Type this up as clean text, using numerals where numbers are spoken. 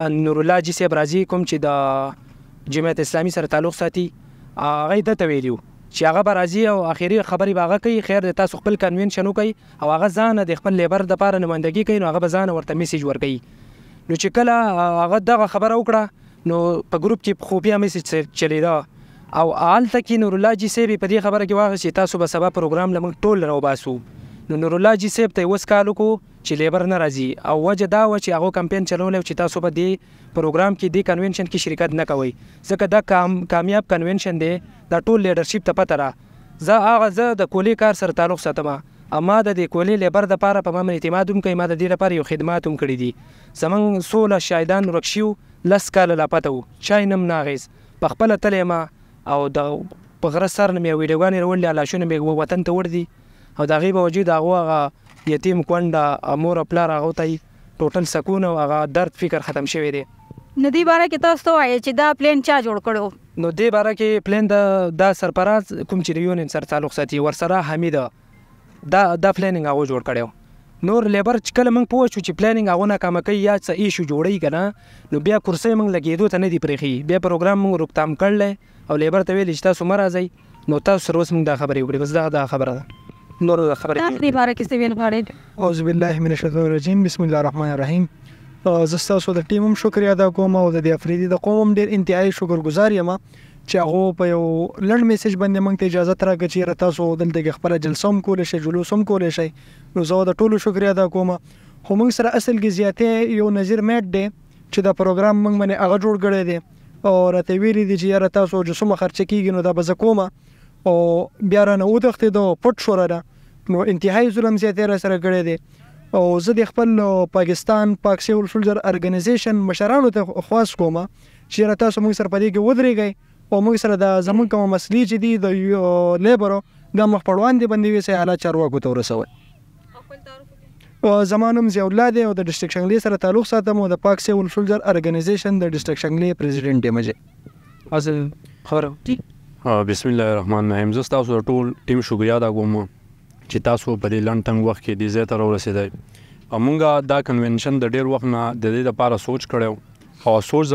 نورالله حاجي صاحب راځي کوم چې د جمعیت اسلامي سره تعلق ساتي هغه یې دته ویلي چې هغه به راځي او اخري خبرې به هغه کوي خیر د تاسو خپل کنوینشن وکړئ او هغه ځان د خپل لیبر دپاره نمایندګي کوي نو هغه به ځان ورته میسیج ورکوي نو چې کله هغه دغه خبره وکړه نو په ګروپ کې خفیه میسیج چلیده او هلته کې نورالله حاجي صاحب په دې خبره کې واغست چې تاسو به سبا پروګرام له موږ ټول راوباسو نو نورالله حاجي صاحب ته یې اوس کال وکړو چې لیبر نه راځي او وجه دا وه چې هغو کمپین چلولی چې تاسو به دې پروګرام کې دې کنوینشن کې شرکت نه کوئ ځکه دا کامیاب کنوینشن دی دا ټول لیډرشپ ته پته را زه د کولې کار سره تعلق ساتم اما د دې کولې لیبر دپاره په ما باندې اعتماد هم کوي ما د دې لپاره یو خدمات هم کړي دي زموږ 16 شاهدان ورک شوي 10 کاله لا پته وو چا یې نه م ناغېز پخپله تلی ما او د په غره سر نه مې ویډیوګانې راوړلې لاشونه مې وطن ته وړي او د هغې باوجود هغو هغه یتیم کونډه مور او پلار هغو ته ټوټل سکون او هغه درد فکر ختم شوی دی نو دې باره کې تاسو ته وایې چې دا پلین چا جوړ کړو نو دې باره کې پلین دا سرپراز کوم چې د یونین سره تعلق ساتي ورسره حمیده دا پلانینګ هغو جوړ کړی نور لیبر چې کله موږ پوه شو چې پلانینګ هغو ناکامه کوي یا څه ایشو جوړوي که نه نو بیا کرسۍ موږ لګېدو ته نه دي پرېښي بیا پروګرام موږ روکتام کړلی او لیبر ته ویلي چې تاسو مه راځئ نو تاسو سره اوس موږ دا خبرې وکړې بس دا خبره ده نور خبرې دې باره کې څه ویل غواړئ اعوذ بالله من الشیطان الرجیم بسم الله الرحمن الرحیم زه ستاسو د ټیم هم شکریه ادا کوم او د دې افریدي د قوم هم ډېر انتهایي شکرګزار یم چې هغو په یو لنډ میسیج باندې موږ ته اجازت راکړه چې یاره تاسو دلته کې خپله جلسه هم کولی شئ جلوس هم کولی شئ نو زه د ټولو شکریه ادا کوم خو موږ سره اصل کې زیاتې یو نظیر میټ دی چې دا پروګرام موږ باندې هغه جوړ کړی دی او راته ویلي دي چې یاره تاسو چې څومره خرچه کېږي نو دا به زه کومه او بیا رانه وتښتېدو پټ شو رانه نو انتهایي ظلم زیاتې را سره کړی دی او زه د خپل پاکستان پاک سیول سولجر ارګنایزیشن مشرانو ته خواست کوم چې یاره تاسو موږ سره په دې کې ودرېږئ او موږ سره د زموږ کومه مسلې چې دي د لیبرو دا مخ په وړاندې باندې ویسئ اعلی چارواکو ته ورسوئ زما نوم ضیاء الله دی او د ډسټرکټ شنګلې سره تعلق ساتم او د پاک سیول سولجر ارګنایزیشن د ډسټرکټ شنګلې پریزیډنټ یم بسم الله الرحمن الرحیم زه ستاسو د ټول ټیم شکریه ادا کوم چې تاسو په دې لنډ تنګ وخت کې دې ځای ته راورسېدئ او موږ دا کنوینشن د ډېر وخت نه د دې لپاره سوچ کړی او سوچ